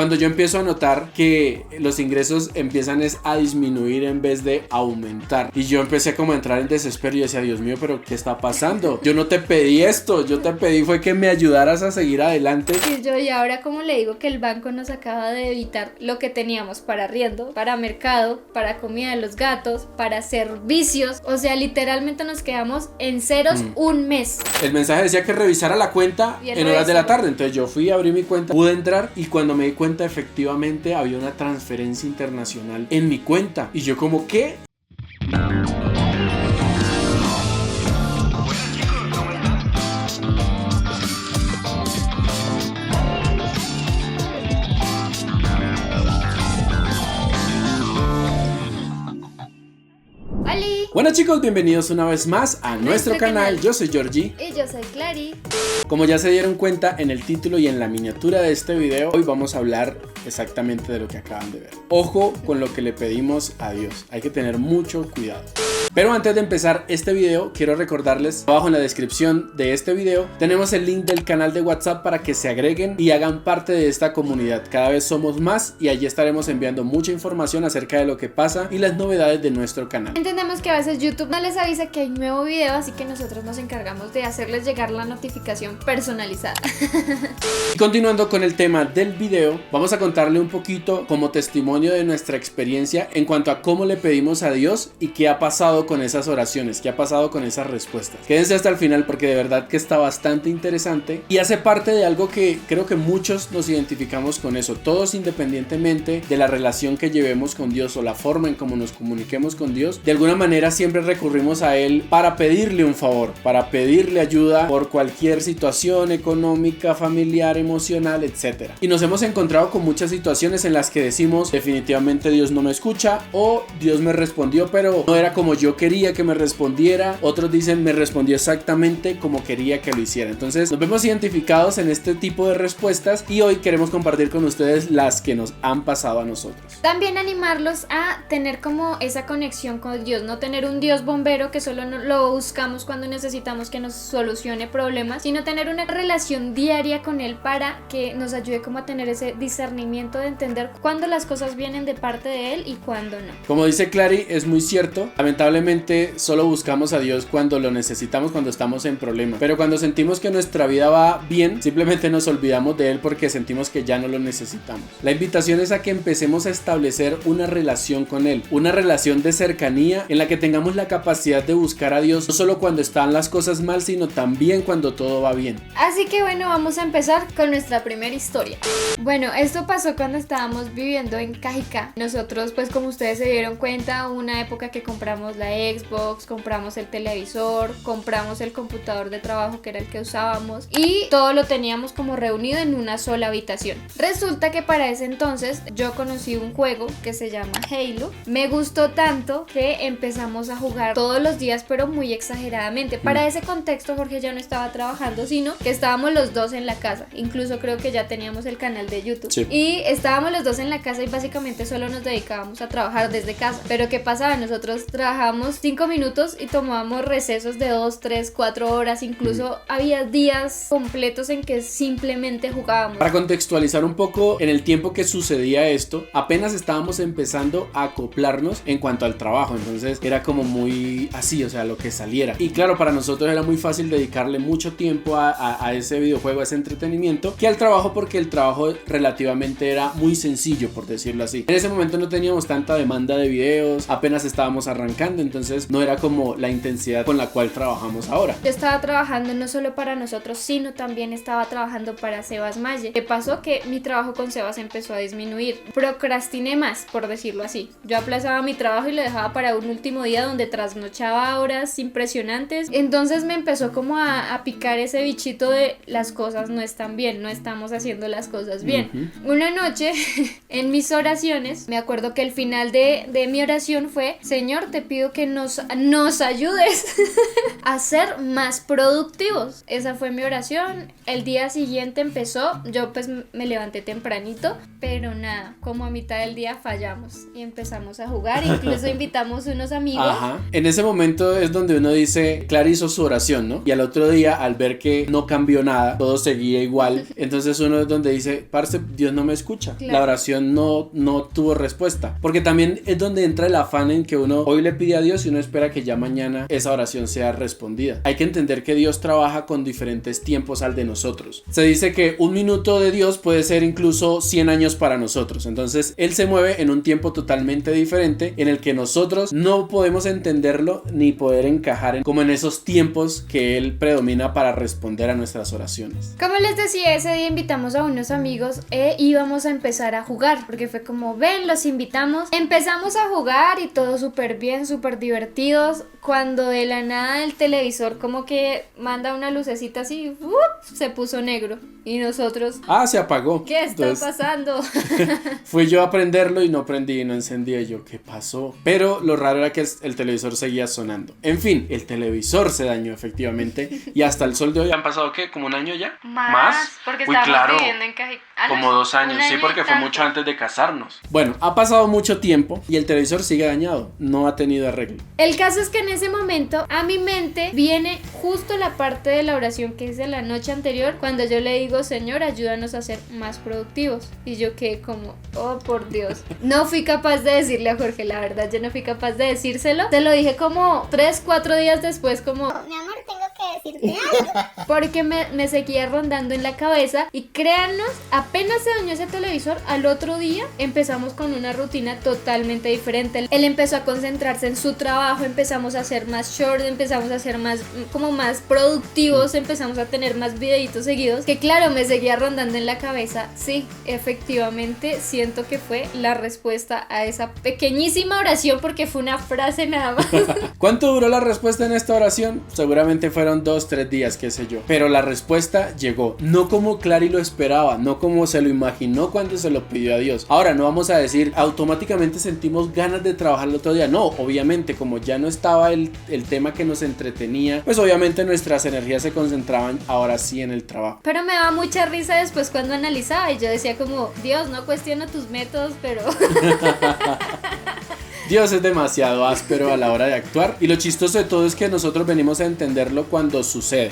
cuando yo empiezo a notar que los ingresos empiezan a disminuir en vez de aumentar. Y yo empecé como a entrar en desespero y decía, Dios mío, pero ¿qué está pasando? Yo no te pedí esto, yo te pedí fue que me ayudaras a seguir adelante. Y ahora como le digo que el banco nos acaba de evitar lo que teníamos para arriendo, para mercado, para comida de los gatos, para servicios, o sea, literalmente nos quedamos en ceros un mes. El mensaje decía que revisara la cuenta en horas de la tarde, entonces yo fui a abrir mi cuenta, pude entrar y cuando me di cuenta efectivamente había una transferencia internacional en mi cuenta y yo como, ¿qué? Bueno chicos, bienvenidos una vez más a nuestro canal. Yo soy Georgie. Y yo soy Clary. Como ya se dieron cuenta en el título y en la miniatura de este video, hoy vamos a hablar exactamente de lo que acaban de ver. Ojo con lo que le pedimos a Dios, hay que tener mucho cuidado. Pero antes de empezar este video, quiero recordarles, abajo en la descripción de este video tenemos el link del canal de WhatsApp para que se agreguen y hagan parte de esta comunidad. Cada vez somos más y allí estaremos enviando mucha información acerca de lo que pasa y las novedades de nuestro canal. Entendemos que a veces YouTube no les avisa que hay nuevo video, así que nosotros nos encargamos de hacerles llegar la notificación personalizada. Y continuando con el tema del video, vamos a contarle un poquito como testimonio de nuestra experiencia en cuanto a cómo le pedimos a Dios y qué ha pasado con esas oraciones, qué ha pasado con esas respuestas. Quédense hasta el final porque de verdad que está bastante interesante y hace parte de algo que creo que muchos nos identificamos con eso, todos independientemente de la relación que llevemos con Dios o la forma en cómo nos comuniquemos con Dios, de alguna manera siempre recurrimos a Él para pedirle un favor, para pedirle ayuda por cualquier situación económica, familiar, emocional, etc. Y nos hemos encontrado con muchas situaciones en las que decimos definitivamente Dios no me escucha o Dios me respondió pero no era como yo quería que me respondiera. Otros dicen me respondió exactamente como quería que lo hiciera. Entonces nos vemos identificados en este tipo de respuestas y hoy queremos compartir con ustedes las que nos han pasado a nosotros. También animarlos a tener como esa conexión con Dios, no tener un Dios bombero que solo lo buscamos cuando necesitamos que nos solucione problemas, sino tener una relación diaria con Él para que nos ayude como a tener ese discernimiento de entender cuándo las cosas vienen de parte de Él y cuándo no. Como dice Clary, es muy cierto, lamentablemente solo buscamos a Dios cuando lo necesitamos, cuando estamos en problemas, pero cuando sentimos que nuestra vida va bien, simplemente nos olvidamos de Él porque sentimos que ya no lo necesitamos. La invitación es a que empecemos a establecer una relación con Él, una relación de cercanía en la que tengamos la capacidad de buscar a Dios no solo cuando están las cosas mal, sino también cuando todo va bien. Así que bueno, vamos a empezar con nuestra primera historia. Bueno, esto pasó cuando estábamos viviendo en Cajicá. Nosotros, pues como ustedes se dieron cuenta, una época que compramos la Xbox, compramos el televisor, compramos el computador de trabajo que era el que usábamos y todo lo teníamos como reunido en una sola habitación. Resulta que para ese entonces yo conocí un juego que se llama Halo. Me gustó tanto que empezamos a jugar todos los días, pero muy exageradamente. Para ese contexto Jorge ya no estaba trabajando, sino que estábamos los dos en la casa. Incluso creo que ya teníamos el canal de YouTube. Sí. Y estábamos los dos en la casa y básicamente solo nos dedicábamos a trabajar desde casa. Pero ¿qué pasaba? Nosotros trabajábamos 5 minutos y tomábamos recesos de 2, 3, 4 horas. Incluso había días completos en que simplemente jugábamos. Para contextualizar un poco en el tiempo que sucedía esto, apenas estábamos empezando a acoplarnos en cuanto al trabajo, entonces era como muy así, o sea, lo que saliera. Y claro, para nosotros era muy fácil dedicarle mucho tiempo a ese videojuego, a ese entretenimiento, que al trabajo, porque el trabajo relativamente era muy sencillo, por decirlo así. En ese momento no teníamos tanta demanda de videos, apenas estábamos arrancando, entonces no era como la intensidad con la cual trabajamos ahora. Yo estaba trabajando no solo para nosotros, sino también estaba trabajando para Sebas Malle. ¿Qué pasó? Que mi trabajo con Sebas empezó a disminuir. Procrastiné más, por decirlo así. Yo aplazaba mi trabajo y lo dejaba para un último día donde trasnochaba horas impresionantes. Entonces me empezó como a picar ese bichito de las cosas no están bien, no estamos haciendo las cosas bien. Una noche en mis oraciones, me acuerdo que el final de mi oración fue: Señor, te pido pido que nos ayudes a ser más productivos. Esa fue mi oración. El día siguiente empezó, yo pues me levanté tempranito, pero nada, como a mitad del día fallamos y empezamos a jugar, incluso invitamos unos amigos. Ajá. En ese momento es donde uno dice, Clara hizo su oración, ¿no? Y al otro día, al ver que no cambió nada, todo seguía igual, entonces uno es donde dice, parce, Dios no me escucha. Claro. La oración no tuvo respuesta. Porque también es donde entra el afán en que uno hoy le pide a Dios y uno espera que ya mañana esa oración sea respondida. Hay que entender que Dios trabaja con diferentes tiempos al de nosotros. Se dice que un minuto de Dios puede ser incluso 100 años para nosotros. Entonces Él se mueve en un tiempo totalmente diferente en el que nosotros no podemos entenderlo ni poder encajar como en esos tiempos que Él predomina para responder a nuestras oraciones. Como les decía, ese día invitamos a unos amigos e íbamos a empezar a jugar, porque fue como, ven, los invitamos. Empezamos a jugar y todo súper bien, súper divertidos, cuando de la nada el televisor como que manda una lucecita así, se puso negro y nosotros... se apagó. ¿Qué está pasando? Fui yo a prenderlo y no prendí y no encendía. Yo, ¿qué pasó? Pero lo raro era que el televisor seguía sonando. En fin, el televisor se dañó efectivamente y hasta el sol de hoy han pasado, ¿qué? ¿Como un año ya? Más, porque estábamos viviendo en Cajicá. Como 2 años, sí, porque fue mucho antes de casarnos. Bueno, ha pasado mucho tiempo y el televisor sigue dañado, no ha tenido arreglo. El caso es que en ese momento a mi mente viene justo la parte de la oración que hice la noche anterior, cuando yo le digo, Señor, ayúdanos a ser más productivos. Y yo quedé como, oh por Dios. No fui capaz de decirle a Jorge, la verdad, yo no fui capaz de decírselo. Te lo dije como 3-4 días después, como, mi amor, tengo que decirte algo. Porque me seguía rondando en la cabeza. Y créanos, apenas se dañó ese televisor, al otro día empezamos con una rutina totalmente diferente. Él empezó a concentrarse en su trabajo, empezamos a hacer más short, empezamos a hacer más productivos, empezamos a tener más videitos seguidos, que claro, me seguía rondando en la cabeza. Sí, efectivamente siento que fue la respuesta a esa pequeñísima oración, porque fue una frase nada más. ¿Cuánto duró la respuesta en esta oración? Seguramente fueron 2-3 días, qué sé yo, pero la respuesta llegó, no como Clary lo esperaba, no como se lo imaginó cuando se lo pidió a Dios. Ahora no vamos a decir automáticamente sentimos ganas de trabajar el otro día, no, obviamente como ya no estaba el tema que nos entretenía, pues obviamente nuestras energías se concentraban ahora sí en el trabajo. Pero me da mucha risa después cuando analizaba y yo decía como, Dios, no cuestiono tus métodos, pero... Dios es demasiado áspero a la hora de actuar, y lo chistoso de todo es que nosotros venimos a entenderlo cuando sucede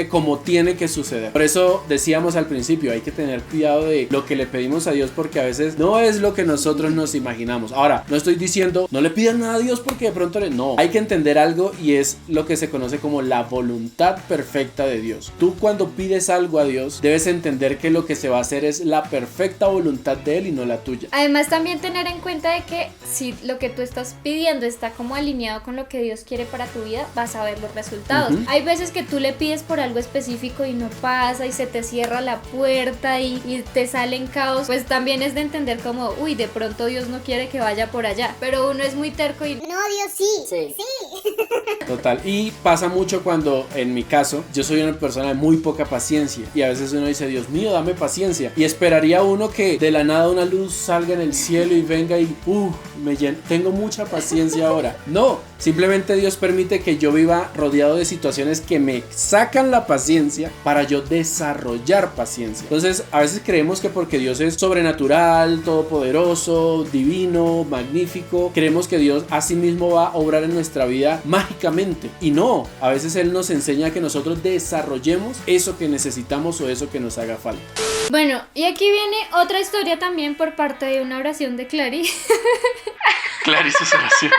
como tiene que suceder. Por eso decíamos al principio, hay que tener cuidado de lo que le pedimos a Dios, porque a veces no es lo que nosotros nos imaginamos. Ahora, no estoy diciendo no le pidan nada a Dios porque de pronto no, hay que entender algo, y es lo que se conoce como la voluntad perfecta de Dios. Tú cuando pides algo a Dios debes entender que lo que se va a hacer es la perfecta voluntad de Él y no la tuya. Además también tener en cuenta de que si lo que tú estás pidiendo está como alineado con lo que Dios quiere para tu vida, vas a ver los resultados. Hay veces que tú le pides por algo específico y no pasa, y se te cierra la puerta y te salen caos. Pues también es de entender como, uy, de pronto Dios no quiere que vaya por allá, pero uno es muy terco y... No, Dios sí. Total, y pasa mucho cuando, en mi caso, yo soy una persona de muy poca paciencia, y a veces uno dice, Dios mío, dame paciencia, y esperaría uno que de la nada una luz salga en el cielo y venga y me llena. Tengo mucha paciencia ahora. No, simplemente Dios permite que yo viva rodeado de situaciones que me sacan la paciencia para yo desarrollar paciencia. Entonces a veces creemos que porque Dios es sobrenatural, todopoderoso, divino, magnífico, creemos que Dios así mismo va a obrar en nuestra vida mágicamente, y no, a veces Él nos enseña que nosotros desarrollemos eso que necesitamos o eso que nos haga falta. Bueno, y aquí viene otra historia también por parte de una oración de Clary. Clary, sus oraciones.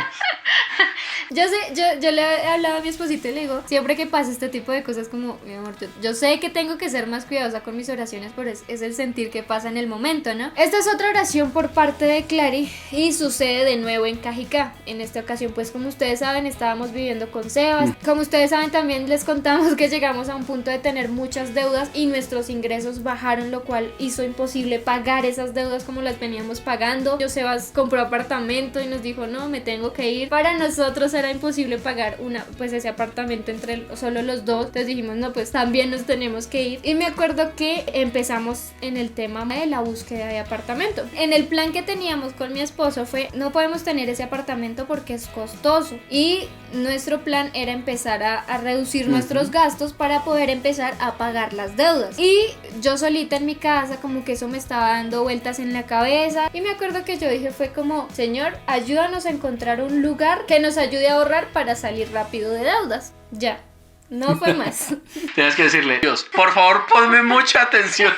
Yo le he hablado a mi esposito y le digo, siempre que pasa este tipo de cosas, como, mi amor, yo sé que tengo que ser más cuidadosa con mis oraciones, pero es el sentir que pasa en el momento, ¿no? Esta es otra oración por parte de Clary y sucede de nuevo en Cajicá. En esta ocasión, pues como ustedes saben, estábamos viviendo con Sebas. Como ustedes saben, también les contamos que llegamos a un punto de tener muchas deudas y nuestros ingresos bajaron, lo cual hizo imposible pagar esas deudas como las veníamos pagando. Sebas compró apartamento y nos dijo, no, me tengo que ir. Para nosotros era imposible pagar ese apartamento entre solo los dos. Entonces dijimos, no, pues también nos tenemos que ir. Y me acuerdo que empezamos en el tema de la búsqueda de apartamento. En el plan que teníamos con mi esposo fue, no podemos tener ese apartamento porque es costoso. Y nuestro plan era empezar a reducir nuestros gastos para poder empezar a pagar las deudas. Y yo solita en mi casa, como que eso me estaba dando vueltas en la cabeza. Y me acuerdo que yo dije, fue como, Señor, ayúdanos a encontrar un lugar que nos ayude a ahorrar para salir rápido de deudas. Ya, no fue más. Tienes que decirle, Dios, por favor, ponme mucha atención.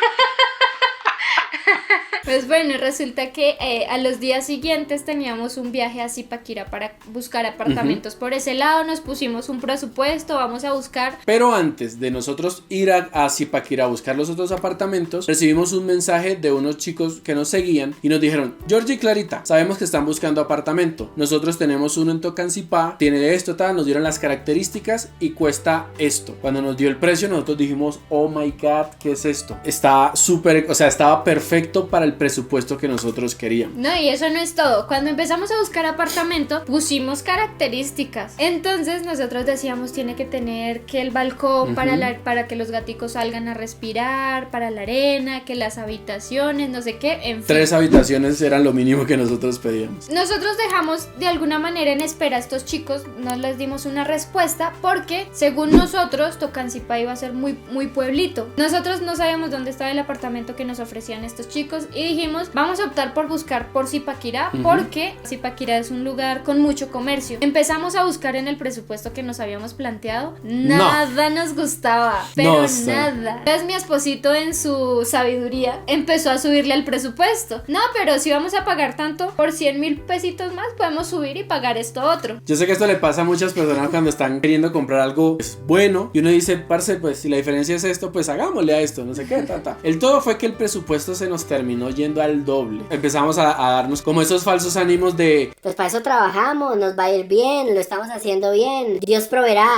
Pues bueno, resulta que a los días siguientes teníamos un viaje a Zipaquirá para buscar apartamentos por ese lado. Nos pusimos un presupuesto, vamos a buscar. Pero antes de nosotros ir a Zipaquirá a buscar los otros apartamentos, recibimos un mensaje de unos chicos que nos seguían y nos dijeron, Georgie y Clarita, sabemos que están buscando apartamento. Nosotros tenemos uno en Tocancipá, tiene esto, tal, nos dieron las características y cuesta esto. Cuando nos dio el precio, nosotros dijimos, oh my god, ¿qué es esto? Está súper, o sea, estaba perfecto para el presupuesto que nosotros queríamos. No, y eso no es todo. Cuando empezamos a buscar apartamento, pusimos características. Entonces nosotros decíamos, tiene que tener que el balcón para que los gaticos salgan a respirar, para la arena, que las habitaciones, no sé qué, en fin. 3 habitaciones eran lo mínimo que nosotros pedíamos. Nosotros dejamos de alguna manera en espera a estos chicos, no les dimos una respuesta porque según nosotros Tocancipá iba a ser muy, muy pueblito. Nosotros no sabíamos dónde estaba el apartamento que nos ofrecían estos chicos y dijimos, vamos a optar por buscar por Zipaquirá porque Zipaquirá es un lugar con mucho comercio. Empezamos a buscar en el presupuesto que nos habíamos planteado, nada nos gustaba, pero nada. Entonces mi esposito en su sabiduría empezó a subirle al presupuesto. No, pero si vamos a pagar tanto, por 100,000 pesitos más podemos subir y pagar esto otro. Yo sé que esto le pasa a muchas personas cuando están queriendo comprar algo bueno y uno dice, parce, pues si la diferencia es esto, pues hagámosle a esto, no sé qué, El todo fue que el presupuesto se nos terminó yendo al doble. Empezamos a darnos como esos falsos ánimos de, pues para eso trabajamos, nos va a ir bien, lo estamos haciendo bien, Dios proveerá.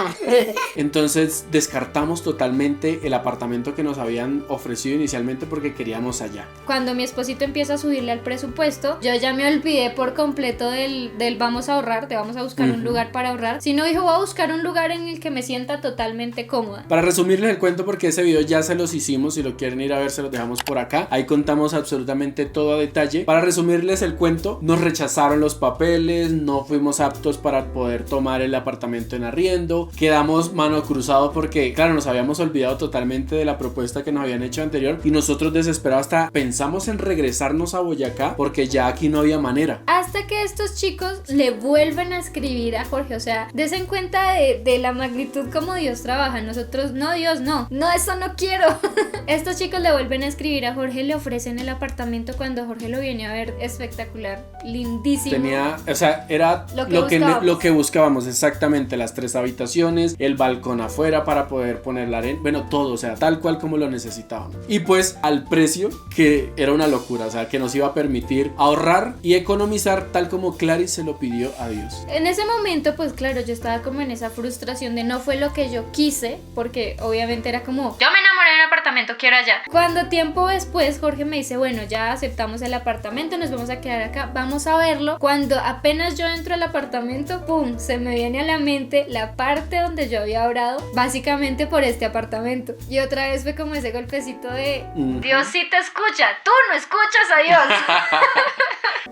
Entonces descartamos totalmente el apartamento que nos habían ofrecido inicialmente porque queríamos allá. Cuando mi esposito empieza a subirle al presupuesto, yo ya me olvidé por completo del vamos a ahorrar, de vamos a buscar un lugar para ahorrar, sino dijo, voy a buscar un lugar en el que me sienta totalmente cómoda. Para resumirles el cuento, porque ese video ya se los hicimos, si lo quieren ir a ver se los dejamos por acá, ahí contamos absolutamente todo a detalle. Para resumirles el cuento, nos rechazaron los papeles, no fuimos aptos para poder tomar el apartamento en arriendo, quedamos mano cruzado porque claro, nos habíamos olvidado totalmente de la propuesta que nos habían hecho anterior y nosotros desesperados hasta pensamos en regresarnos a Boyacá porque ya aquí no había manera. Hasta que estos chicos le vuelven a escribir a Jorge, o sea, desen cuenta de la magnitud como Dios trabaja. Nosotros, no, Dios, no, eso no quiero. Estos chicos le vuelven a escribir a Jorge, le ofrecen el apartamento cuando Jorge lo viene a ver, espectacular, lindísimo. Tenía, o sea, era lo que buscábamos, exactamente, las 3 habitaciones, el balcón afuera para poder poner la arena, bueno, todo, o sea, tal cual como lo necesitábamos. Y pues al precio que era una locura, o sea, que nos iba a permitir ahorrar y economizar tal como Clary se lo pidió a Dios. En ese momento, pues claro, yo estaba como en esa frustración de no fue lo que yo quise, porque obviamente era como, yo me enamoré del apartamento, quiero allá. Cuando tiempo después Jorge me dice, bueno, ya aceptamos el apartamento, nos vamos a quedar acá, vamos a verlo. Cuando apenas yo entro al apartamento, pum, se me viene a la mente la parte donde yo había orado básicamente por este apartamento. Y otra vez fue como ese golpecito de Dios sí te escucha, tú no escuchas a Dios.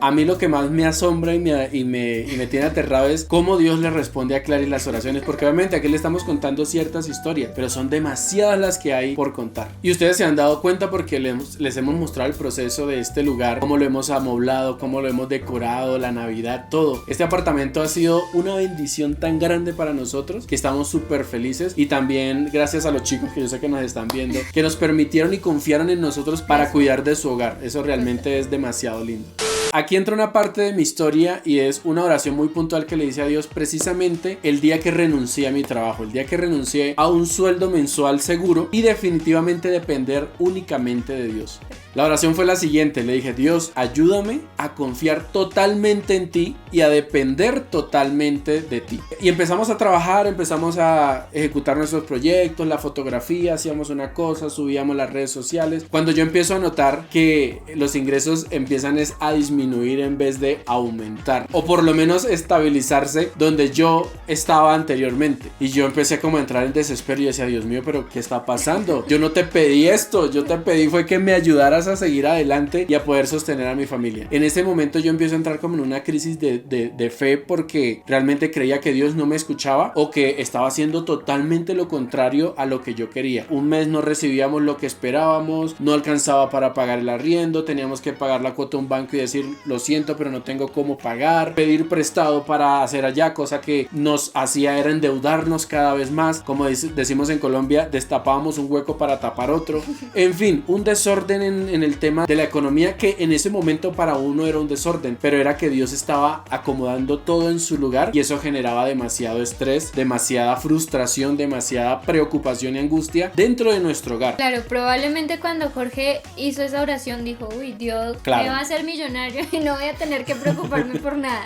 A mí lo que más me asombra y me tiene aterrado es cómo Dios le responde a Clary las oraciones, porque obviamente aquí le estamos contando ciertas historias, pero son demasiadas las que hay por contar. Y ustedes se han dado cuenta porque les hemos mostrado el proceso de este lugar, cómo lo hemos amoblado, cómo lo hemos decorado, la Navidad, todo. Este apartamento ha sido una bendición tan grande para nosotros que estamos súper felices, y también gracias a los chicos que yo sé que nos están viendo, que nos permitieron y confiaron en nosotros para cuidar de su hogar. Eso realmente es demasiado lindo. Aquí entra una parte de mi historia y es una oración muy puntual que le hice a Dios precisamente el día que renuncié a mi trabajo, el día que renuncié a un sueldo mensual seguro y definitivamente depender únicamente de Dios. La oración fue la siguiente, le dije: Dios, ayúdame a confiar totalmente en ti y a depender totalmente de ti. Y empezamos a trabajar, empezamos a ejecutar nuestros proyectos, la fotografía, hacíamos una cosa, subíamos las redes sociales. Cuando yo empiezo a notar que los ingresos empiezan a disminuir en vez de aumentar, o por lo menos estabilizarse donde yo estaba anteriormente, y yo empecé como a entrar en desespero y decía: Dios mío, pero ¿qué está pasando? Yo no te pedí esto, yo te pedí fue que me ayudaras a seguir adelante y a poder sostener a mi familia. En ese momento yo empiezo a entrar como en una crisis de fe, porque realmente creía que Dios no me escuchaba o que estaba haciendo totalmente lo contrario a lo que yo quería. Un mes no recibíamos lo que esperábamos, no alcanzaba para pagar el arriendo, teníamos que pagar la cuota a un banco y decir: lo siento, pero no tengo cómo pagar, pedir prestado para hacer allá, cosa que nos hacía era endeudarnos cada vez más. Como decimos en Colombia, destapábamos un hueco para tapar otro. En fin, un desorden en el tema de la economía, que en ese momento para uno era un desorden, pero era que Dios estaba acomodando todo en su lugar, y eso generaba demasiado estrés, demasiada frustración, demasiada preocupación y angustia dentro de nuestro hogar. Claro, probablemente cuando Jorge hizo esa oración dijo: uy, Dios, claro, me va a hacer millonario y no voy a tener que preocuparme por nada.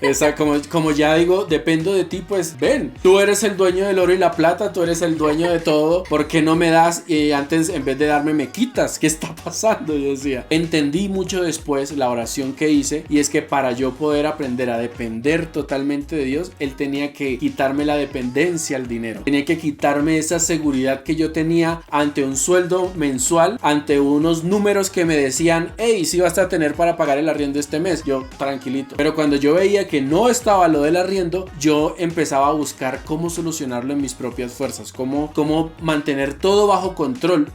Esa, como ya digo, dependo de ti, pues ven, tú eres el dueño del oro y la plata, tú eres el dueño de todo, ¿por qué no me das y antes en vez de darme me quitas? ¿Qué está pasando? Yo decía. Entendí mucho después la oración que hice, y es que para yo poder aprender a depender totalmente de Dios, Él tenía que quitarme la dependencia al dinero, tenía que quitarme esa seguridad que yo tenía ante un sueldo mensual, ante unos números que me decían: hey, sí vas a tener para pagar el arriendo este mes. Yo tranquilito, pero cuando yo veía que no estaba lo del arriendo, yo empezaba a buscar cómo solucionarlo en mis propias fuerzas, cómo mantener todo bajo control,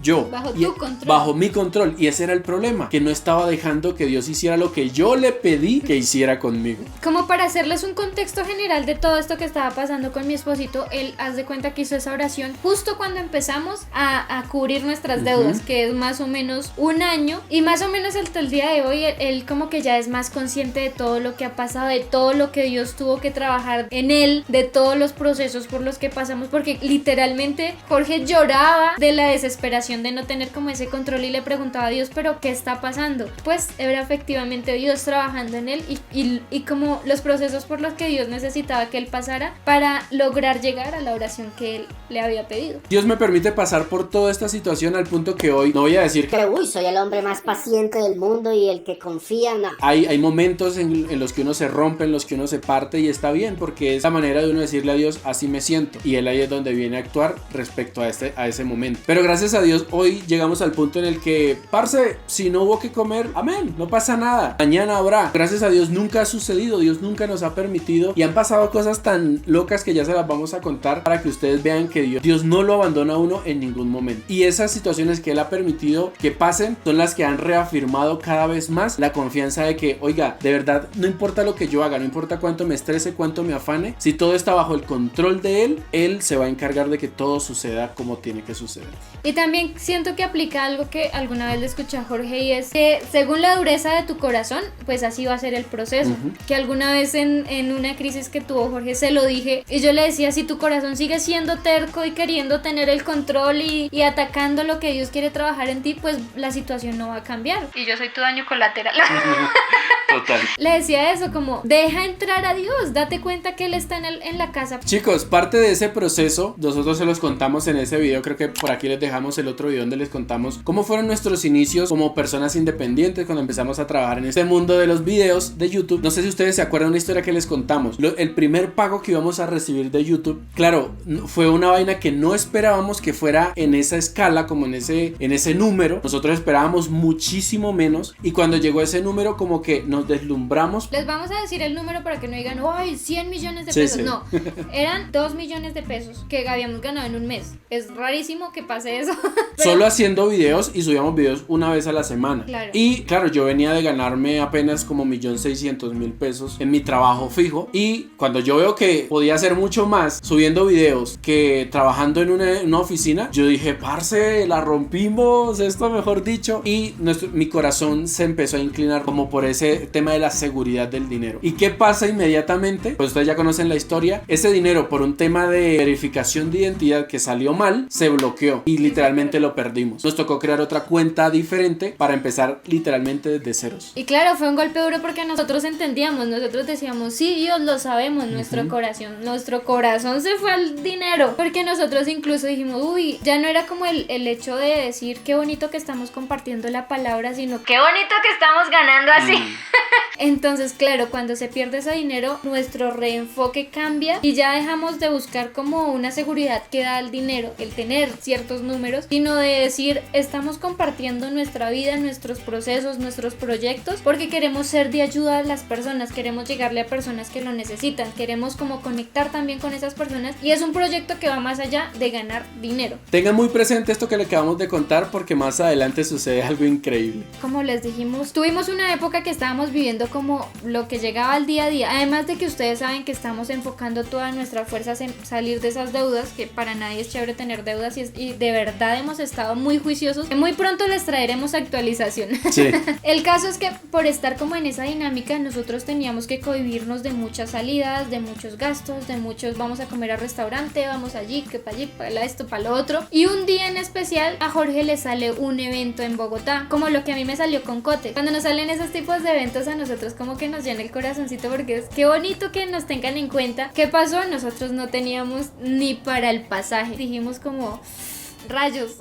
bajo mi control, y ese era el problema, que no estaba dejando que Dios hiciera lo que yo le pedí que hiciera conmigo. Como para hacerles un contexto general de todo esto que estaba pasando con mi esposito, él, haz de cuenta que hizo esa oración justo cuando empezamos a cubrir nuestras deudas, que es más o menos un año, y más o menos hasta el día de hoy él como que ya es más consciente de todo lo que ha pasado, de todo lo que Dios tuvo que trabajar en él, de todos los procesos por los que pasamos, porque literalmente Jorge lloraba de la desesperación de no tener como ese control, y le preguntaba a Dios: pero ¿qué está pasando? Pues era efectivamente Dios trabajando en él, y como los procesos por los que Dios necesitaba que él pasara para lograr llegar a la oración que él le había pedido. Dios me permite pasar por toda esta situación al punto que hoy no voy a decir pero soy el hombre más paciente del mundo y el que confía. No. Hay momentos en los que uno se rompe, en los que uno se parte, y está bien, porque es la manera de uno decirle a Dios: así me siento, y Él ahí es donde viene a actuar respecto a ese momento. Pero gracias a Dios hoy llegamos al punto en el que, parce, si no hubo que comer, amén, no pasa nada, mañana habrá. Gracias a Dios nunca ha sucedido, Dios nunca nos ha permitido, y han pasado cosas tan locas que ya se las vamos a contar para que ustedes vean que Dios no lo abandona a uno en ningún momento, y esas situaciones que Él ha permitido que pasen son las que han reafirmado cada vez más la confianza de que, oiga, de verdad, no importa lo que yo haga, no importa cuánto me estrese, cuánto me afane, si todo está bajo el control de Él se va a encargar de que todo suceda como tiene que suceder. Y también siento que aplica algo que alguna vez le escuché a Jorge, y es que según la dureza de tu corazón, pues así va a ser el proceso. Que alguna vez en una crisis que tuvo Jorge se lo dije, y yo le decía: si tu corazón sigue siendo terco y queriendo tener el control y atacando lo que Dios quiere trabajar en ti, pues la situación no va a cambiar. Y yo soy tu daño colateral. Total. Le decía eso, como deja entrar a Dios, date cuenta que Él está en la casa. Chicos, parte de ese proceso nosotros se los contamos en ese video, creo que por aquí les dejamos el otro video donde les contamos cómo fueron nuestros inicios como personas independientes cuando empezamos a trabajar en este mundo de los videos de YouTube. No sé si ustedes se acuerdan una historia que les contamos, el primer pago que íbamos a recibir de YouTube, claro, fue una vaina que no esperábamos que fuera en esa escala, como en ese número. Nosotros esperábamos muchísimo menos, y cuando llegó ese número como que nos deslumbramos. Les vamos a decir el número para que no digan: ¡ay, 100 millones de pesos! Sí. No, eran 2 millones de pesos que habíamos ganado en un mes. Es rarísimo que pase eso. Pero... solo haciendo videos, y subíamos videos una vez a la semana. Claro. Y claro, yo venía de ganarme apenas como 1.600.000 pesos en mi trabajo fijo, y cuando yo veo que podía hacer mucho más subiendo videos que trabajando en una oficina, yo dije: parce, la rompimos, esto mejor dicho, y mi corazón se empezó a inclinar como por ese tema de la seguridad del dinero. ¿Y qué pasa inmediatamente? Pues ustedes ya conocen la historia. Ese dinero, por un tema de verificación de identidad que salió mal, se bloqueó y literalmente lo perdimos. Nos tocó crear otra cuenta diferente para empezar literalmente desde ceros. Y claro, fue un golpe duro porque nosotros entendíamos, nosotros decíamos, sí, Dios, lo sabemos, nuestro corazón se fue al dinero, porque nosotros incluso dijimos, uy, ya no era como el hecho de decir qué bonito que estamos compartiendo la palabra, sino qué bonito que estamos ganando así. Entonces, claro, cuando se pierde ese dinero, nuestro reenfoque cambia y ya dejamos de buscar como una seguridad que da el dinero, el tener ciertos números, sino de decir, estamos compartiendo nuestra vida, nuestros procesos, nuestros proyectos, porque queremos ser de ayuda a las personas, queremos llegarle a personas que lo necesitan, queremos como conectar también con esas personas, y es un proyecto que va más allá de ganar dinero. Tengan muy presente esto que le acabamos de contar, porque más adelante sucede algo increíble. Como les dijimos, tuvimos una época que estábamos viviendo como lo que llegaba al día a día, además de que ustedes saben que estamos enfocando todas nuestras fuerzas en salir de esas deudas, que para nadie es chévere tener deudas, y de verdad hemos estado muy juiciosos, que muy pronto les traeremos actualización. Sí. El caso es que por estar como en esa dinámica, nosotros teníamos que cohibirnos de muchas salidas, de muchos gastos, de muchos vamos a comer al restaurante, vamos allí, que para allí, para esto, para lo otro. Y un día en especial a Jorge le sale un evento en Bogotá, como lo que a mí me salió con Cote. Cuando nos salen esos tipos de eventos a nosotros como que nos llena el corazoncito, porque es qué bonito que nos tengan en cuenta. ¿Qué pasó? Nosotros no teníamos ni para el pasaje. Dijimos como... rayos.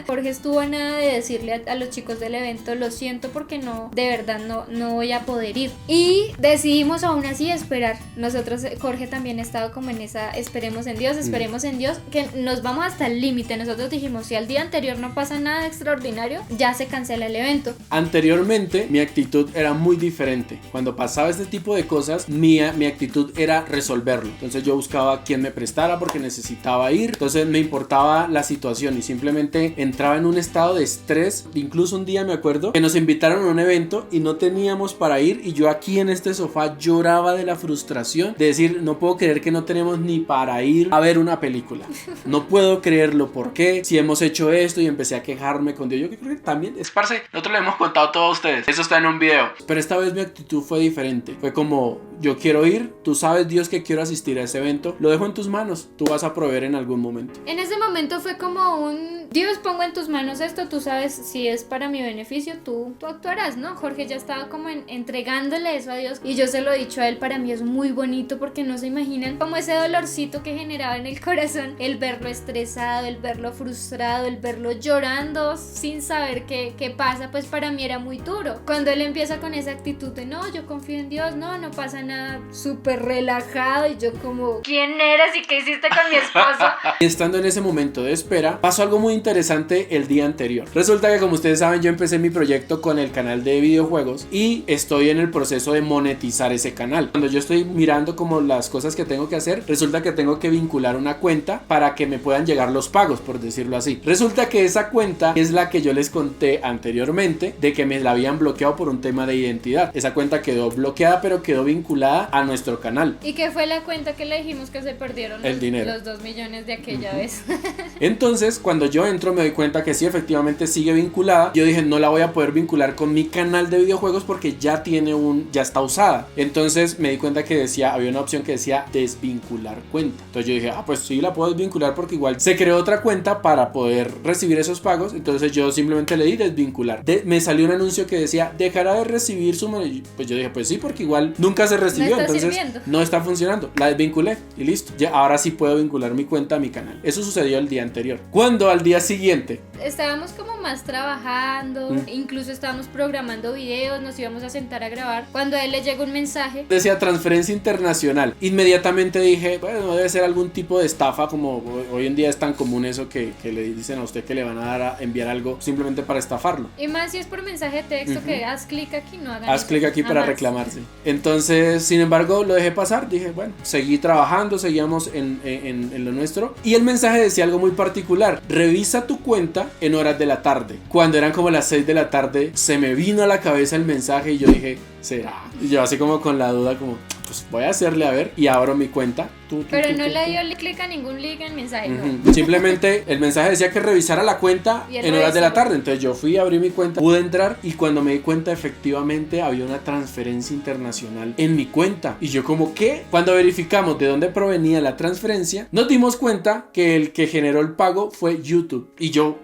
Jorge estuvo a nada de decirle a los chicos del evento, lo siento porque no, de verdad no voy a poder ir. Y decidimos aún así esperar. Nosotros, Jorge también ha estado como en esa, esperemos en Dios, que nos vamos hasta el límite. Nosotros dijimos, si al día anterior no pasa nada extraordinario, ya se cancela el evento. Anteriormente mi actitud era muy diferente. Cuando pasaba este tipo de cosas, mi actitud era resolverlo. Entonces yo buscaba a quien me prestara porque necesitaba ir. Entonces me importaba la situación y simplemente entraba en un estado de estrés. Incluso un día me acuerdo que nos invitaron a un evento y no teníamos para ir, y yo aquí en este sofá lloraba de la frustración de decir, no puedo creer que no tenemos ni para ir a ver una película, no puedo creerlo, ¿por qué? Si hemos hecho esto, y empecé a quejarme con Dios. Yo creo que también es parce, nosotros le hemos contado todo a ustedes, eso está en un video, pero esta vez mi actitud fue diferente. Fue como, yo quiero ir, tú sabes, Dios, que quiero asistir a ese evento, lo dejo en tus manos, tú vas a proveer en algún momento. En ese momento fue como un, Dios, pongo en tus manos esto, tú sabes si es para mi beneficio, tú actuarás, ¿no? Jorge ya estaba como entregándole eso a Dios, y yo se lo he dicho a él, para mí es muy bonito porque no se imaginan como ese dolorcito que generaba en el corazón, el verlo estresado, el verlo frustrado, el verlo llorando sin saber qué pasa, pues para mí era muy duro. Cuando él empieza con esa actitud de no, yo confío en Dios, no pasa nada, súper relajado, y yo como, ¿quién eres y qué hiciste con mi esposo? Estando en ese momento de espera, pasó algo muy interesante el día anterior. Resulta que, como ustedes saben, yo empecé mi proyecto con el canal de videojuegos y estoy en el proceso de monetizar ese canal. Cuando yo estoy mirando como las cosas que tengo que hacer, resulta que tengo que vincular una cuenta para que me puedan llegar los pagos, por decirlo así. Resulta que esa cuenta es la que yo les conté anteriormente, de que me la habían bloqueado por un tema de identidad. Esa cuenta quedó bloqueada, pero quedó vinculada a nuestro canal. ¿Y qué fue la cuenta que le dijimos que se perdieron? El dinero. Los 2 millones de aquella vez. Entonces, cuando yo entro, me doy cuenta que sí, efectivamente sigue vinculada. Yo dije, no la voy a poder vincular con mi canal de videojuegos porque ya está usada. Entonces me di cuenta que había una opción que decía desvincular cuenta. Entonces yo dije, pues sí, la puedo desvincular porque igual se creó otra cuenta para poder recibir esos pagos. Entonces yo simplemente le di desvincular. Me salió un anuncio que decía, dejará de recibir su moneda. Pues yo dije, pues sí, porque igual nunca se recibió, entonces no está funcionando. La desvinculé y listo. Ya, ahora sí puedo vincular mi cuenta a mi canal. Eso sucedió el día anterior. Cuando al día siguiente estábamos como más trabajando, incluso estábamos programando videos, nos íbamos a sentar a grabar, cuando a él le llega un mensaje, decía transferencia internacional. Inmediatamente dije, bueno, debe ser algún tipo de estafa, como hoy en día es tan común eso que le dicen a usted que le van a enviar algo simplemente para estafarlo. Y más si es por mensaje de texto, que haz clic aquí, no hagan haz clic aquí para reclamarse. Entonces, sin embargo, lo dejé pasar. Dije, bueno, seguí trabajando, seguíamos en lo nuestro, y el mensaje decía algo muy particular: revisa tu cuenta en horas de la tarde. Cuando eran como las 6 de la tarde, se me vino a la cabeza el mensaje y yo dije, ¿será? Y yo así como con la duda, como, pues voy a hacerle a ver y abro mi cuenta. Pero no le dio clic a ningún link en mensaje, no. Simplemente el mensaje decía que revisara la cuenta en horas de la tarde. Entonces yo fui, abrí mi cuenta, pude entrar y cuando me di cuenta efectivamente había una transferencia internacional en mi cuenta. Y yo como, ¿qué? Cuando verificamos de dónde provenía la transferencia, nos dimos cuenta que el que generó el pago fue YouTube. Y yo,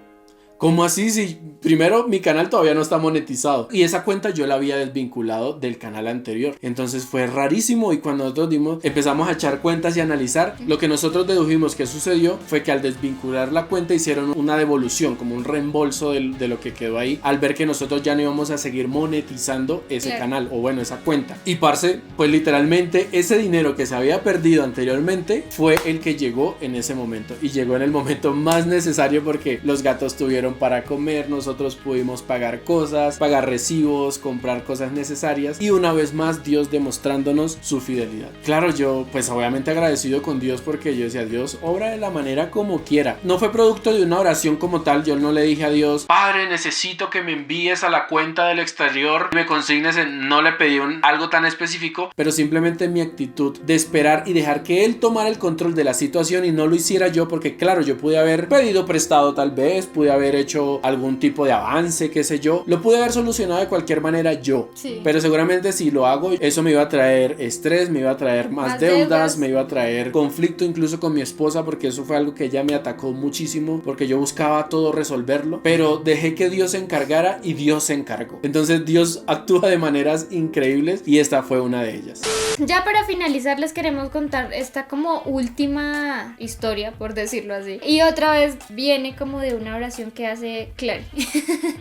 ¿cómo así? Si primero mi canal todavía no está monetizado y esa cuenta yo la había desvinculado del canal anterior. Entonces fue rarísimo y cuando nosotros empezamos a echar cuentas y analizar, lo que nosotros dedujimos que sucedió fue que al desvincular la cuenta hicieron una devolución, como un reembolso de lo que quedó ahí, al ver que nosotros ya no íbamos a seguir monetizando ese canal o bueno, esa cuenta. Y parce, pues literalmente ese dinero que se había perdido anteriormente fue el que llegó en ese momento y llegó en el momento más necesario porque los gatos tuvieron para comer, nosotros pudimos pagar cosas, pagar recibos, comprar cosas necesarias y una vez más Dios demostrándonos su fidelidad. Claro, yo pues obviamente agradecido con Dios porque yo decía, Dios obra de la manera como quiera. No fue producto de una oración como tal, yo no le dije a Dios, Padre, necesito que me envíes a la cuenta del exterior y me consignes no le pedí algo tan específico, pero simplemente mi actitud de esperar y dejar que Él tomara el control de la situación y no lo hiciera yo, porque claro, yo pude haber pedido prestado tal vez, pude haber hecho algún tipo de avance, qué sé yo, lo pude haber solucionado de cualquier manera yo, pero seguramente si lo hago, eso me iba a traer estrés, me iba a traer más deudas, me iba a traer conflicto incluso con mi esposa, porque eso fue algo que ella me atacó muchísimo, porque yo buscaba todo resolverlo, pero dejé que Dios se encargara y Dios se encargó. Entonces Dios actúa de maneras increíbles y esta fue una de ellas. Ya para finalizar les queremos contar esta como última historia, por decirlo así, y otra vez viene como de una oración que hace Clary.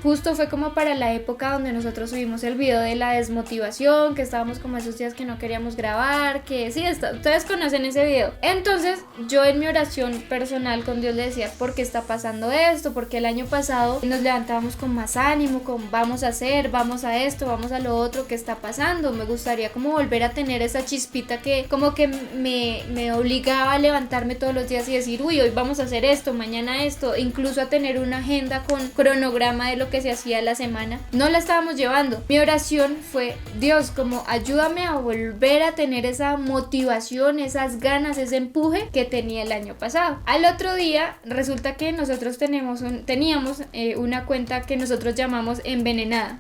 Justo fue como para la época donde nosotros subimos el video de la desmotivación, que estábamos como esos días que no queríamos grabar, que sí, ustedes conocen ese video. Entonces yo en mi oración personal con Dios le decía, ¿por qué está pasando esto? Porque el año pasado nos levantábamos con más ánimo, con vamos a hacer, vamos a esto, vamos a lo otro, ¿qué está pasando? Me gustaría como volver a tener esa chispita que como que me obligaba a levantarme todos los días y decir, uy, hoy vamos a hacer esto, mañana esto, incluso a tener una agenda con cronograma de lo que se hacía la semana. No la estábamos llevando. Mi oración fue, Dios, como ayúdame a volver a tener esa motivación, esas ganas, ese empuje que tenía el año pasado. Al otro día resulta que nosotros teníamos una cuenta que nosotros llamamos envenenada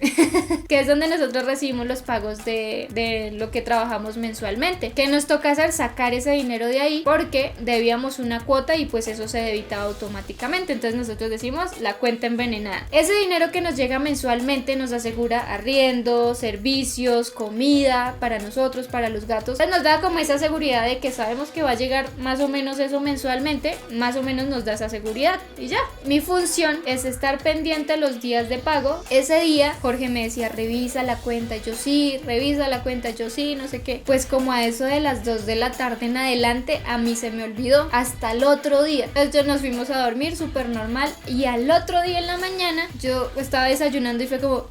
que es donde nosotros recibimos los pagos de lo que trabajamos mensualmente. ¿Qué nos toca hacer? Sacar ese dinero de ahí porque debíamos una cuota y pues eso se debitaba automáticamente. Entonces nosotros decimos la cuenta envenenada. Ese dinero que nos llega mensualmente nos asegura arriendo, servicios, comida para nosotros, para los gatos. Entonces nos da como esa seguridad de que sabemos que va a llegar más o menos eso mensualmente, más o menos nos da esa seguridad y ya. Mi función es estar pendiente los días de pago. Ese día Jorge me decía, revisa la cuenta, yo sí, revisa la cuenta, yo sí, no sé qué. Pues como a eso de las 2 de la tarde en adelante a mí se me olvidó hasta el otro día. Entonces nos fuimos a dormir súper normal y al otro día en la mañana yo estaba desayunando y fue como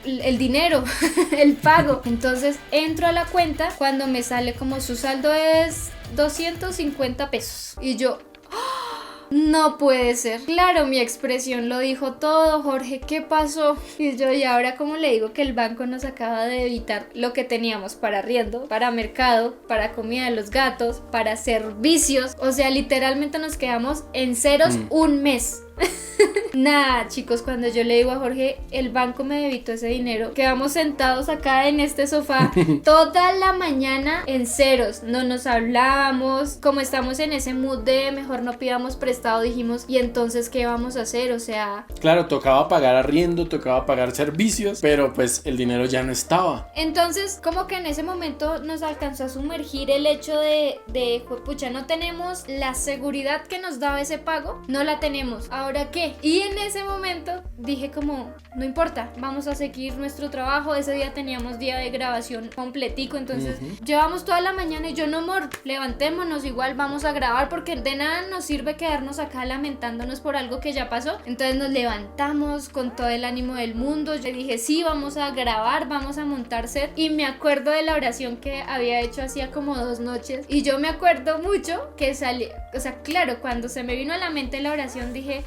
el dinero, el pago. Entonces entro a la cuenta cuando me sale como su saldo es 250 pesos y yo... No puede ser. Claro, mi expresión lo dijo todo. Jorge, ¿qué pasó? Y yo, ¿y ahora cómo le digo que el banco nos acaba de debitar lo que teníamos para arriendo, para mercado, para comida de los gatos, para servicios? O sea, literalmente nos quedamos en ceros un mes. Nada, chicos, cuando yo le digo a Jorge, el banco me debitó ese dinero, quedamos sentados acá en este sofá toda la mañana en ceros, no nos hablamos, como estamos en ese mood de mejor no pidamos prestado, dijimos, ¿y entonces qué vamos a hacer? O sea... Claro, tocaba pagar arriendo, tocaba pagar servicios, pero pues el dinero ya no estaba. Entonces, como que en ese momento nos alcanzó a sumergir el hecho de pucha, no tenemos la seguridad que nos daba ese pago, no la tenemos, ¿ahora qué? Y en ese momento dije como, no importa, vamos a seguir nuestro trabajo. Ese día teníamos día de grabación completico, entonces llevamos toda la mañana y yo, no, amor, levantémonos, igual vamos a grabar porque de nada nos sirve quedarnos acá lamentándonos por algo que ya pasó. Entonces nos levantamos con todo el ánimo del mundo. Yo dije, sí, vamos a grabar, vamos a montar set, y me acuerdo de la oración que había hecho hacía como 2 noches y yo me acuerdo mucho que salí, o sea, claro, cuando se me vino a la mente la oración dije,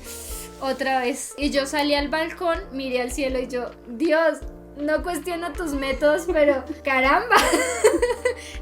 otra vez, y yo salí al balcón, miré al cielo y yo, Dios, no cuestiono tus métodos, pero caramba,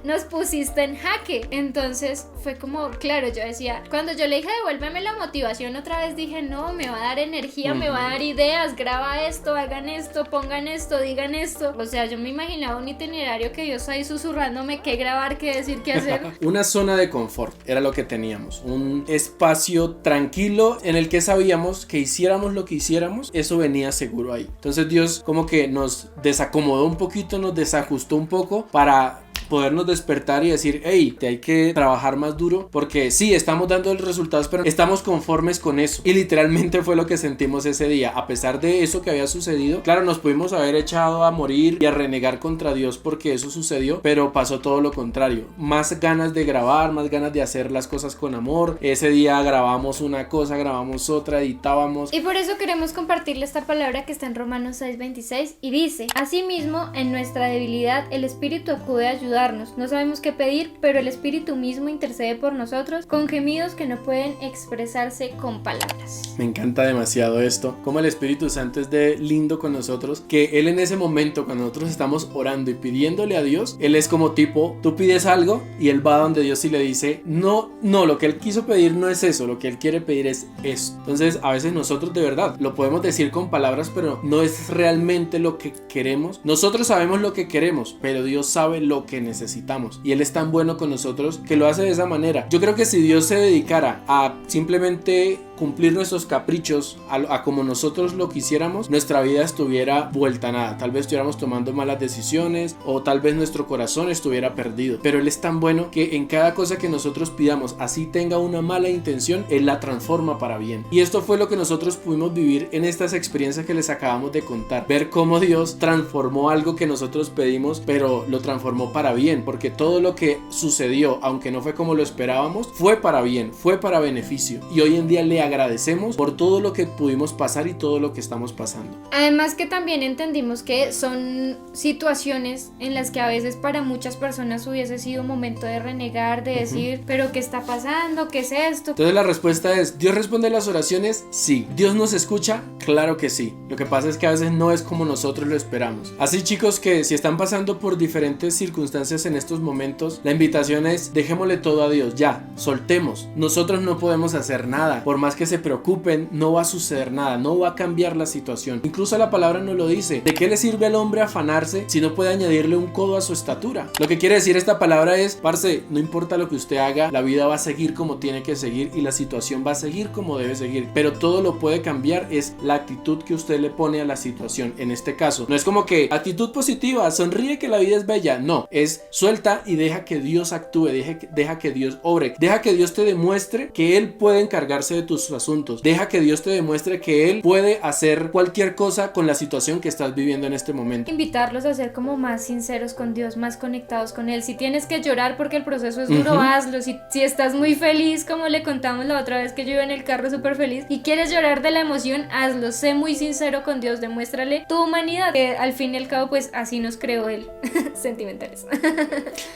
nos pusiste en jaque. Entonces fue como, claro, yo decía, cuando yo le dije devuélveme la motivación otra vez, dije no, me va a dar energía, me va a dar ideas, graba esto, hagan esto, pongan esto, digan esto. O sea, yo me imaginaba un itinerario que Dios ahí susurrándome qué grabar, qué decir, qué hacer. Una zona de confort era lo que teníamos, un espacio tranquilo en el que sabíamos que hiciéramos lo que hiciéramos, eso venía seguro ahí. Entonces Dios como que nos desacomodó un poquito, nos desajustó un poco para podernos despertar y decir, hey, te hay que trabajar más duro, porque sí, estamos dando los resultados, pero estamos conformes con eso. Y literalmente fue lo que sentimos ese día. A pesar de eso que había sucedido, claro, nos pudimos haber echado a morir y a renegar contra Dios porque eso sucedió, pero pasó todo lo contrario. Más ganas de grabar, más ganas de hacer las cosas con amor. Ese día grabamos una cosa, grabamos otra, editábamos. Y por eso queremos compartirle esta palabra que está en Romanos 6:26 y dice, asimismo, en nuestra debilidad el Espíritu acude a ayudarnos. No sabemos qué pedir, pero el Espíritu mismo intercede por nosotros con gemidos que no pueden expresarse con palabras. Me encanta demasiado esto, como el Espíritu Santo es de lindo con nosotros, que Él en ese momento cuando nosotros estamos orando y pidiéndole a Dios, Él es como tipo, tú pides algo y Él va donde Dios y le dice, no, lo que Él quiso pedir no es eso, lo que Él quiere pedir es esto. Entonces a veces nosotros de verdad lo podemos decir con palabras, pero no es realmente lo que queremos. Nosotros sabemos lo que queremos, pero Dios sabe lo que necesitamos y Él es tan bueno con nosotros que lo hace de esa manera. Yo creo que si Dios se dedicara a simplemente cumplir nuestros caprichos a como nosotros lo quisiéramos, nuestra vida estuviera vuelta a nada. Tal vez estuviéramos tomando malas decisiones o tal vez nuestro corazón estuviera perdido, pero Él es tan bueno que en cada cosa que nosotros pidamos, así tenga una mala intención, Él la transforma para bien. Y esto fue lo que nosotros pudimos vivir en estas experiencias que les acabamos de contar, ver cómo Dios transformó algo que nosotros pedimos, pero lo transformó para bien, porque todo lo que sucedió, aunque no fue como lo esperábamos, fue para bien, fue para beneficio, y hoy en día le agradecemos por todo lo que pudimos pasar y todo lo que estamos pasando. Además que también entendimos que son situaciones en las que a veces para muchas personas hubiese sido un momento de renegar, de decir, pero ¿qué está pasando? ¿Qué es esto? Entonces la respuesta es, ¿Dios responde las oraciones? Sí. ¿Dios nos escucha? Claro que sí. Lo que pasa es que a veces no es como nosotros lo esperamos. Así, chicos, que si están pasando por diferentes circunstancias en estos momentos, la invitación es, dejémosle todo a Dios, ya, soltemos. Nosotros no podemos hacer nada. Por más que se preocupen, no va a suceder nada, no va a cambiar la situación. Incluso la palabra nos lo dice. ¿De qué le sirve al hombre afanarse si no puede añadirle un codo a su estatura? Lo que quiere decir esta palabra es, parce, no importa lo que usted haga, la vida va a seguir como tiene que seguir y la situación va a seguir como debe seguir, pero todo lo puede cambiar es la actitud que usted le pone a la situación. En este caso, no es como que actitud positiva, sonríe que la vida es bella, no, es suelta y deja que Dios actúe, deja que Dios obre, deja que Dios te demuestre que Él puede encargarse de tus asuntos, deja que Dios te demuestre que Él puede hacer cualquier cosa con la situación que estás viviendo en este momento. Invitarlos a ser como más sinceros con Dios, más conectados con Él. Si tienes que llorar porque el proceso es duro, hazlo. Si estás muy feliz, como le contamos la otra vez que yo iba en el carro súper feliz y quieres llorar de la emoción, hazlo. Sé muy sincero con Dios, demuéstrale tu humanidad, que al fin y al cabo pues así nos creó Él. Sentimentales.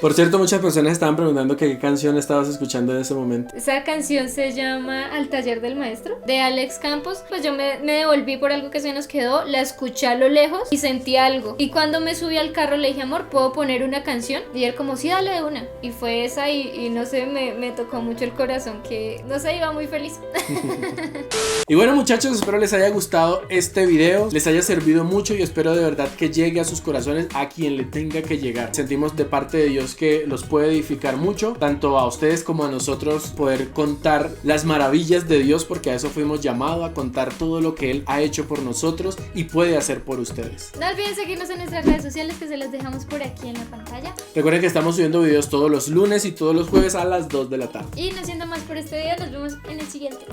Por cierto, muchas personas estaban preguntando qué canción estabas escuchando en ese momento. Esa canción se llama Al Taller del Maestro, de Alex Campos. Pues yo me devolví por algo que se nos quedó, la escuché a lo lejos y sentí algo, y cuando me subí al carro le dije, amor, ¿puedo poner una canción? Y él como, sí, dale de una, y fue esa, y no sé, me tocó mucho el corazón, que no sé, iba muy feliz. Y bueno, muchachos, espero les haya gustado este video, les haya servido mucho y espero de verdad que llegue a sus corazones, a quien le tenga que llegar. Sentimos de parte de Dios que los puede edificar mucho, tanto a ustedes como a nosotros, poder contar las maravillas de Dios, porque a eso fuimos llamados, a contar todo lo que Él ha hecho por nosotros y puede hacer por ustedes. No olviden seguirnos en nuestras redes sociales, que se las dejamos por aquí en la pantalla. Recuerden que estamos subiendo videos todos los lunes y todos los jueves a las 2 de la tarde. Y no siendo más por este video, nos vemos en el siguiente.